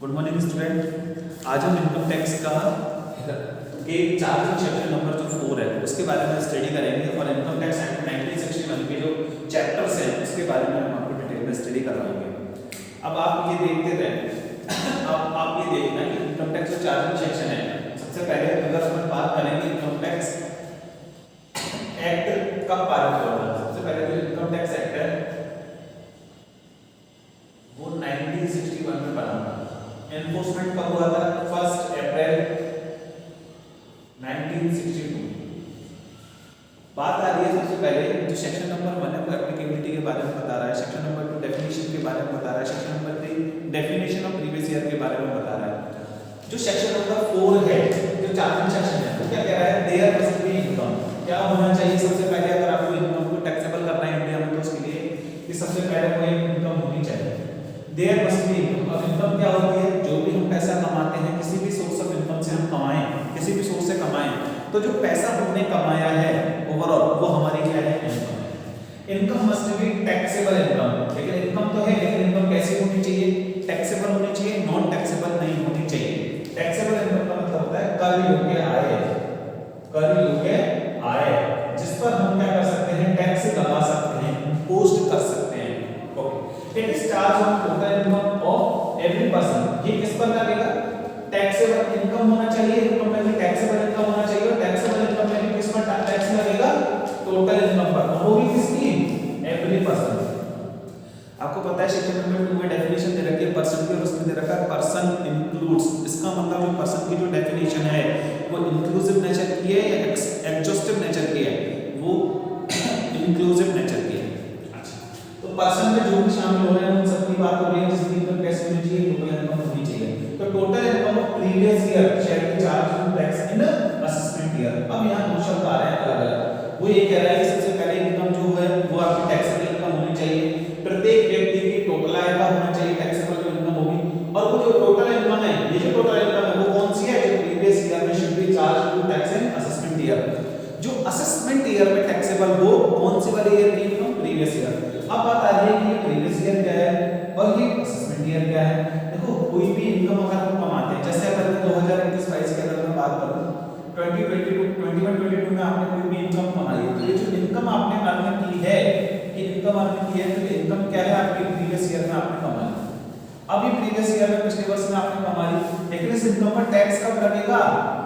Good morning student. आज हम income tax का के चार्जिंग चैप्टर नंबर जो 4 है उसके बारे में स्टडी करेंगे और इनकम टैक्स एक्ट 1961 के जो चैप्टर्स हैं उसके बारे में हम आपको डिटेल में स्टडी करवाएंगे। अब आप ये देखते रहें। अब आप ये देखना कि इनकम टैक्स जो चार्जिंग सेक्शन है, सबसे पहले अगर हम बात करेंगे इनकम टैक्स एक्ट कब पारित हुआ था। सबसे पहले जो इनकम टैक्स एक्ट है वो 1961 में बना था। एनफोर्समेंट कब हुआ था? 1 अप्रैल 1962। बात आ रही है सबसे पहले जो सेक्शन नंबर 1 है वो एप्लीकेबिलिटी के बारे में बता रहा है, सेक्शन नंबर 2 डेफिनेशन के बारे में बता रहा है, section number 3 definition of previous year के बारे में बता रहा है। जो सेक्शन नंबर 4 है, जो चार्जिंग सेक्शन है, वो क्या कह रहा है? There must be income. क्या होना चाहिए? सबसे पहले अगर आपको इनकम को टैक्सेबल करना है इंडिया में तो उसके लिए कि सबसे पहले कोई इनकम होनी चाहिए। There must be income. अब इनकम क्या होती है? जो भी हम पैसा कमाते हैं, किसी भी सोर्स ऑफ इनकम से हम कमाएं, किसी भी सोर्स से कमाएं, तो जो पैसा हमने कमाया है ओवरऑल वो हमारी क्या है? इनकम है। Income must be taxable income. लेकिन इनकम तो है, लेकिन इनकम कैसी होनी चाहिए? टैक्सेबल होनी चाहिए, नॉन टैक्सेबल नहीं होनी चाहिए। टैक्सेबल इनकम का मतलब होता है कर योग्य आय, कर योग्य आय जिस पर हम क्या कर सकते हैं? टैक्स लगा सकते हैं, इम्पोज कर सकते हैं। Okay, it is charge on total income of every person. ये किस पर लगेगा? टैक्सेबल इनकम होना चाहिए, इनकम में भी टैक्सेबल इनकम होना चाहिए, और टैक्सेबल इनकम में भी किस पर टैक्स लगेगा? टोटल इनकम पर। वो भी किसकी? Every person. आपको पता है सेक्शन नंबर 2 में डेफिनेशन दे रखी है पर्सन की, और उसमें दे रखा है पर्सन इंक्लूड्स। इसका मतलब जो पर्सन की जो डेफिनेशन है वो इंक्लूसिव नेचर की है या एग्जॉस्टिव नेचर की है? वो इंक्लूसिव नेचर की है। अच्छा, तो पर्सन में जो भी शामिल हो रहे हैं उन सबकी बात हो रही है जिसकी इनकम कैसे होनी चाहिए? टोटल इनकम होनी चाहिए। तो total income of previous year shall be charged tax in assessment year. अब यहां दो शब्द आ रहे हैं अलग-अलग। वो ये कह रहा है कि सबसे पहले इनकम जो है वो आपकी टैक्सेबल इनकम होनी चाहिए, प्रत्येक व्यक्ति की टोटल आय का होना चाहिए टैक्सेबल जो इनकम होगी, और वो जो टोटल इनकम है, ये जो टोटल इनकम है वो कौन सी है? जो प्रीवियस ईयर में should be charge to tax in assessment year. जो असेसमेंट ईयर में टैक्सेबल हो, कौन सी वाली ईयर की इनकम? Previous year. अब बात आ रही है कि ये प्रीवियस ईयर क्या है और ये असेसमेंट ईयर क्या है। देखो, कोई भी इनकम अगर हम कमाते हैं, जैसे अगर 2021-22 के अंदर मैं बात करूं, 2021-22 में आपने कोई भी इनकम कमाई, तो ये जो इनकम आपने अर्न की है, कि इनकम अर्न की है, तो इनकम क्या है? आपकी प्रीवियस ईयर में आपने कमाई। अभी प्रीवियस ईयर में, पिछले वर्ष में आपने कमाई, लेकिन इस इनकम पर टैक्स कब लगेगा?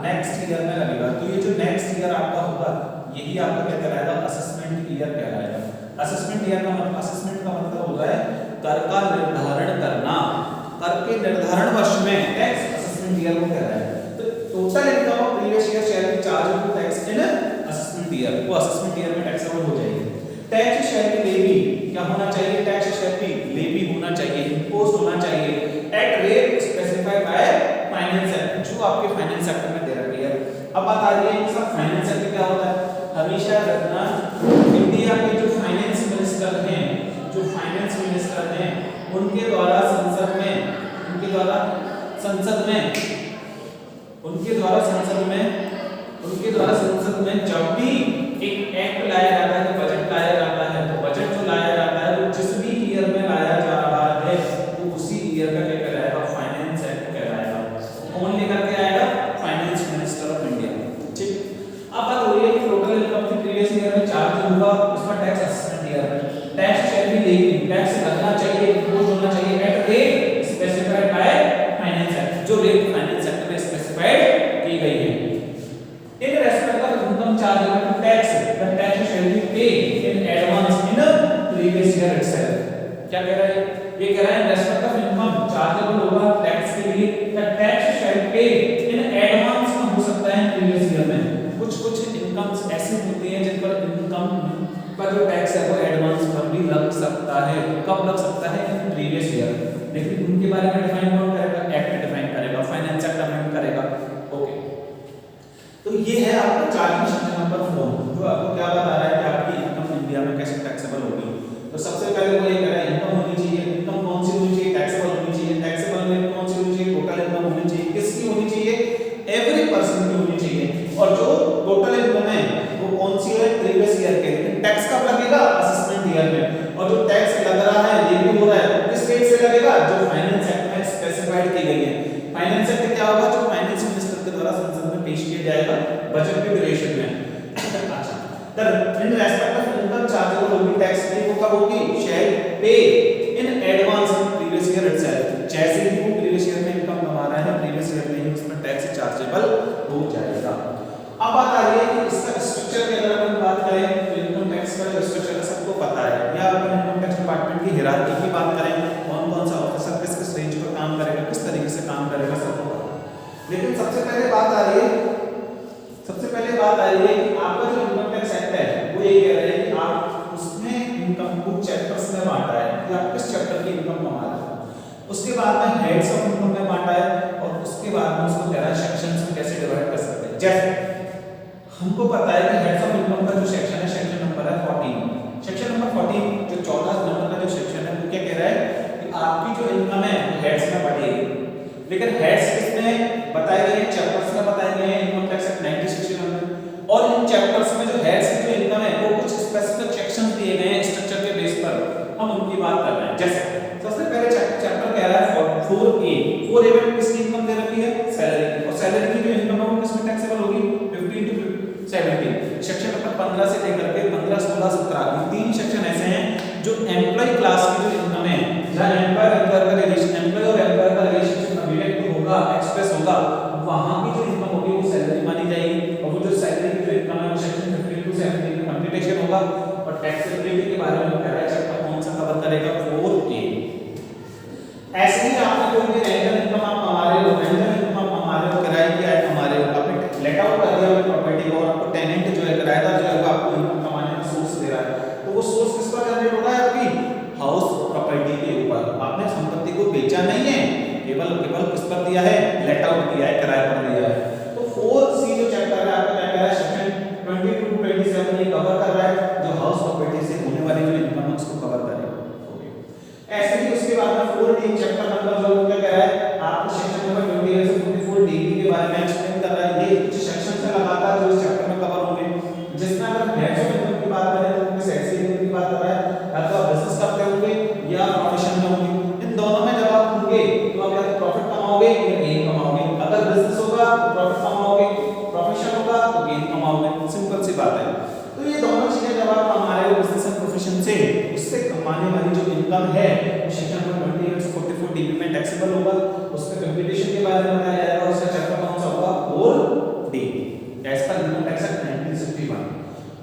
नेक्स्ट ईयर में लगेगा। तो ये जो नेक्स्ट ईयर आपका होगा यही आपका क्या कहलाएगा? असेसमेंट ईयर कहलाएगा। असेसमेंट ईयर का मतलब, असेसमेंट का मतलब होता है कर का निर्धारण करना। कर के निर्धारण वर्ष में टैक्स असेसमेंट ईयर को कहलाता है। तो total income of previous year shall be charged to tax in assessment year. वो असेसमेंट ईयर में टैक्सेबल हो जाएगी। टैक्स शैल बी लेवी क्या होना चाहिए? टैक्स शैल बी लेवी होना चाहिए, इम्पोज होना चाहिए at rate specified by finance act, जो आपके फाइनेंस एक्ट में दे रखी है। अब बात आ रही है कि सब फाइनेंस एक्ट क्या होता है? हमेशा रखना, इंडिया के जो फाइनेंस मिनिस्टर हैं, जो फाइनेंस मिनिस्टर हैं, उनके द्वारा संसद में, उनके द्वारा संसद में जब भी एक एक्ट लाया जाता है, बजट लाया जाता है, तो बजट जो लाया जाता है वो जिस भी ईयर में लाया जा रहा है वो उसी ईयर का क्या कहलाएगा? फाइनेंस एक्ट कहलाएगा। कौन लेकर के आएगा? Finance minister of India. ठीक, अब बात हो रही है कि टोटल इनकम की प्रीवियस ईयर में चार्ज होगा, उसका टैक्स असेसमेंट ईयर में tax shall be levy, tax लगना चाहिए, इम्पोज होना चाहिए at rate specified by finance act, जो रेट फाइनेंस एक्ट में स्पेसिफाइड की गई है। In respect of income chargeable to tax, the tax shall be paid in advance in previous year itself. क्या कह रहा है? ये कह रहा है in respect of income chargeable होगा टैक्स के लिए, the tax shell paid in advance में हो सकता है प्रीवियस ईयर में। कुछ इनकम्स ऐसी होती हैं जिन पर इनकम पर जो टैक्स है वो एडवांस पर भी लग सकता है। कब लग सकता है? इन प्रीवियस ईयर। लेकिन उनके बारे में डिफाइन कौन करेगा? एक्ट डिफाइन करेगा, फाइनेंस एक्ट अमेंड करेगा। ओके, तो ये है आपका चार्जिंग सेक्शन नंबर 4, जो आपको क्या बता रहा है कि आपकी इनकम इंडिया में कैसे टैक्सेबल होगी। तो सबसे पहले वो ये कह रहा है इनकम होनी चाहिए, इनकम कौन सी होनी चाहिए? टैक्सेबल होनी चाहिए। टैक्सेबल में कौन सी होनी चाहिए? टोटल इनकम होनी चाहिए। किसकी होनी चाहिए? एवरी पर्सन की होनी चाहिए। और जो टोटल इनकम है वो कौन सी है? प्रीवियस ईयर के। लेकिन टैक्स कब लगेगा? असेसमेंट ईयर में। और जो टैक्स लग रहा है, ये भी हो रहा है, किस रेट से लगेगा? जो फाइनेंस एक्ट में जाएगा बजट के ड्यूरेशन में। अच्छा, the in respect of income chargeable होगी टैक्स पे वो कब होगी, शैल पे in advance previous year itself, जैसे ही वो प्रीवियस ईयर में इनकम कमा रहा है प्रीवियस ईयर में ही उसमें टैक्स चार्जेबल हो जाएगा। अब बात आ रही है कि इसका स्ट्रक्चर की अगर हम बात करें तो इनकम टैक्स का स्ट्रक्चर सबको पता है, या अपन इनकम टैक्स डिपार्टमेंट की हिरार्की की बात करें, कौन कौन सा ऑफिसर किस किस रेंज पर काम करेगा, किस तरीके से काम करेगा, सबको पता है। लेकिन सबसे पहले बात आ रही है कि आपका जो इनकम टैक्स एक्ट है वो ये कह रहा है कि आप उसमें इनकम को चैप्टर्स में बांटा है कि आप किस चैप्टर की इनकम कमा रहे हो। उसके बाद में हेड्स ऑफ इनकम में बांटा है और उसके बाद में उसको कह रहा है सेक्शंस में कैसे डिवाइड कर सकते हैं। जैसे हमको पता है कि हेड्स ऑफ इनकम का जो सेक्शन है, सेक्शन नंबर है 14। सेक्शन नंबर 14 जो 14 नंबर का जो सेक्शन है वो क्या कह रहा है कि आपकी जो इनकम है हेड्स में बढ़ेगी। लेकिन हेड्स किसमें बताए गए हैं, चैप्टर्स में बताए गए हैं इनकम टैक्स एक्ट 1961 में, और इन चैप्टर्स में जो हेड्स की जो इनकम है वो कुछ स्पेसिफिक सेक्शंस दिए गए हैं स्ट्रक्चर के बेस पर, हम उनकी बात कर रहे हैं। जैसे सबसे पहले चैप्टर कह रहा है 4A में किसकी इनकम दे रखी है, सैलरी की, और सैलरी की जो इनकम है वो किसमें टैक्सेबल होगी, 15 to 17। सेक्शन नंबर 15 से लेकर के 15, 16, 17 ये तीन सेक्शन ऐसे हैं जो एम्प्लॉय क्लास की जो इनकम है, जहां एम्प्लॉय का रिलेशन, एम्प्लॉय और एम्प्लॉयर का रिलेशनशिप अभिव्यक्त होगा, एक्सप्रेस होगा, वहां की जो इनकम होगी वो सैलरी मानी जाएगी, और वो जो सैलरी की जो इनकम है वो सेक्शन 15 to 17 में कंप्यूटेशन होगा। और टैक्सेबिलिटी के बारे में कह रहा है चैप्टर कौन सा कवर करेगा, 4A। ऐसे ही आपने कोई भी रेंटल इनकम आप कमा रहे हो, रेंटल इनकम आप कमा रहे हो, किराए की आय कमा रहे हो, आपने लेट आउट कर दिया अपनी प्रॉपर्टी को और आपको टेनेंट जो है, किराएदार जो है वो आपको इनकम कमाने का सोर्स दे रहा है, तो वो सोर्स किस पर जनरेट हो रहा है, आपकी हाउस प्रॉपर्टी के ऊपर। आपने संपत्ति को बेचा नहीं है, केवल किस पर दिया है, लेट आउट किया है, किराए पर दिया है। तो 4C जो चैप्टर है आपका क्या कह रहा है, सेक्शन 22 to 27 ये कवर कर रहा है जो हाउस प्रॉपर्टी से होने वाली जो इनकम है उसको कवर करेगा। ऐसे ही उसके बाद में 4D चैप्टर नंबर जो क्या कह रहा है, आपको सेक्शन नंबर 28 से 44D के बारे में एक्सप्लेन कर रहा है। ये कुछ सेक्शन से लगातार जो इस चैप्टर में कवर होंगे, जिसमें अगर हेड्स ऑफ इनकम की बात करें तो किस हेड से इनकम की बात कर रहा है, या तो आप बिजनेस करते होंगे या प्रोफेशन में होंगे। इन दोनों में जब आप होंगे तो आप या तो प्रॉफिट कमाओगे या गेन कमाओगे। अगर बिजनेस होगा तो प्रॉफिट कमाओगे, प्रोफेशन होगा तो गेन कमाओगे, सिंपल सी बात है। तो ये दोनों चीजें जब आप कमा रहे हो बिजनेस एंड प्रोफेशन से, उससे कमाने वाली जो इनकम है सेक्शन नंबर 28 से 44D में टैक्सेबल होगा। उसमें कंपटीशन के बारे में बताया जाएगा, उसका चैप्टर कौन सा होगा, 4D as per income tax act 1961।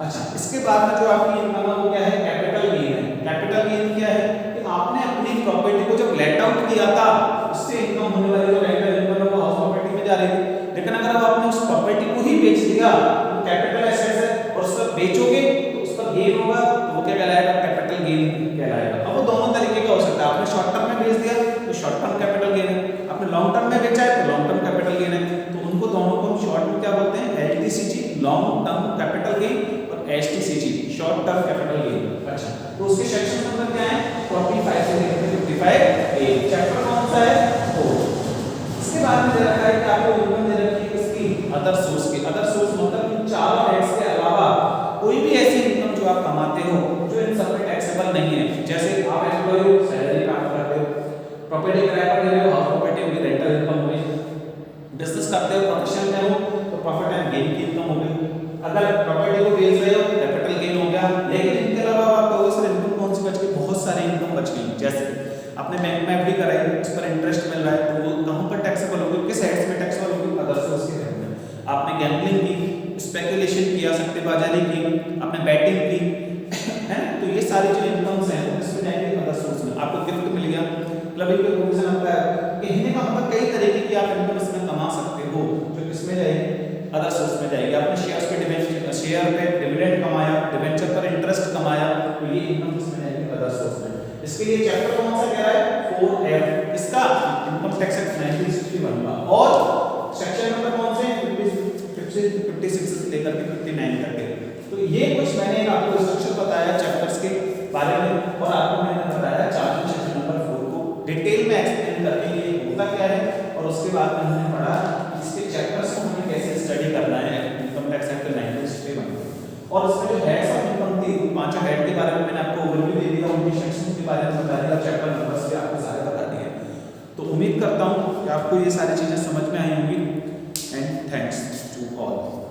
अच्छा, इसके बाद में जो आपकी इनकम है वो क्या है, कैपिटल गेन है। कैपिटल गेन क्या है कि आपने अपनी प्रॉपर्टी को जब लेट आउट किया था उससे इनकम होने वाली जो रेंटल इनकम है वो हाउस प्रॉपर्टी में जा रही थी, लेकिन अगर आपने उस प्रॉपर्टी को ही बेच दिया तो कैपिटल एसेट्स है और उसका बेचोगे तो उसका गेन होगा, तो वो क्या कहलाएगा, कैपिटल गेन कहलाएगा। अब वो दोनों तरीके का हो सकता है, आपने शॉर्ट टर्म में बेच दिया तो शॉर्ट टर्म कैपिटल गेन है, आपने लॉन्ग टर्म में बेचा है तो लॉन्ग टर्म कैपिटल गेन है। तो उनको दोनों को शॉर्ट में क्या बोलते हैं, LTCG long term capital gain और STCG short term capital gain. अच्छा, तो उसके सेक्शन नंबर क्या है, 45 से लेकर 55A। चैप्टर कौन सा है, 4। इसके बाद में दे रखा है कि आपको इनकम दे रखी है किसकी, अदर सोर्स की। अदर सोर्स मतलब इन चारों हेड्स के अलावा कोई भी ऐसी इनकम जो आप कमाते हो जो इन सब में टैक्सेबल नहीं है। जैसे आप एम्प्लॉय हो, सैलरी प्राप्त करते हो, प्रॉपर्टी किराए पर ले रहे हो, हाउस प्रॉपर्टी होगी, रेंटल इनकम होगी, बिजनेस करते हो, प्रोफेशन में हो तो प्रॉफिट एंड गेन की इनकम होगी, अगर प्रॉपर्टी को बेच रहे हो कैपिटल गेन हो गया। लेकिन इनके अलावा आप कहोगे सर इनकम कौन सी बच गई, बहुत सारी इनकम बच गई। जैसे आपने बैंक में FD कराई, उस पर इंटरेस्ट मिल रहा है, तो वो कहां पर टैक्सेबल होगी, किस हेड्स में टैक्सेबल होगी, अदर सोर्स के हेड में। आपने गैम्बलिंग की, स्पेकुलेशन किया, सट्टेबाजी की, आपने बैटिंग की है, तो ये सारी जो इनकम्स हैं वो किसमें जाएंगे, अदर सोर्स में। आपको गिफ्ट मिल गया, क्लबिंग पे प्रोविजन आता है, कहने का मतलब कई तरीके की आप इनकम इसमें कमा सकते हो जो किसमें जाएगी, अदर सोर्स में जाएगी। आपने शेयर पे डिविडेंड कमाया, डिवेंचर पर इंटरेस्ट कमाया, तो ये इनकम किसमें जाएगी, अदर सोर्स में। इसके लिए चैप्टर कौन सा कह रहा है, 4F इसका इनकम टैक्स एक्ट 1961 का। और सेक्शन नंबर कौन से, 56 से लेकर के 59 तक के। तो ये कुछ मैंने आपको स्ट्रक्चर बताया चैप्टर्स के बारे में, और आपको मैंने बताया चार्जिंग सेक्शन नंबर 4 को डिटेल में एक्सप्लेन करके ये होता क्या है, और उसके बाद में हमने पढ़ा इसके चैप्टर्स को हमें कैसे स्टडी करना है इनकम टैक्स एक्ट 1961। और उसमें जो हेड्स ऑफ इनकम थी, पांचों हेड के बारे में मैंने आपको ओवरव्यू दे दिया, उनके सेक्शन के बारे में बता दिया, चैप्टर नंबर्स भी आपको सारे बता दिए। तो उम्मीद करता हूँ कि आपको ये सारी चीजें समझ में आई होंगी, एंड थैंक्स। ऑल।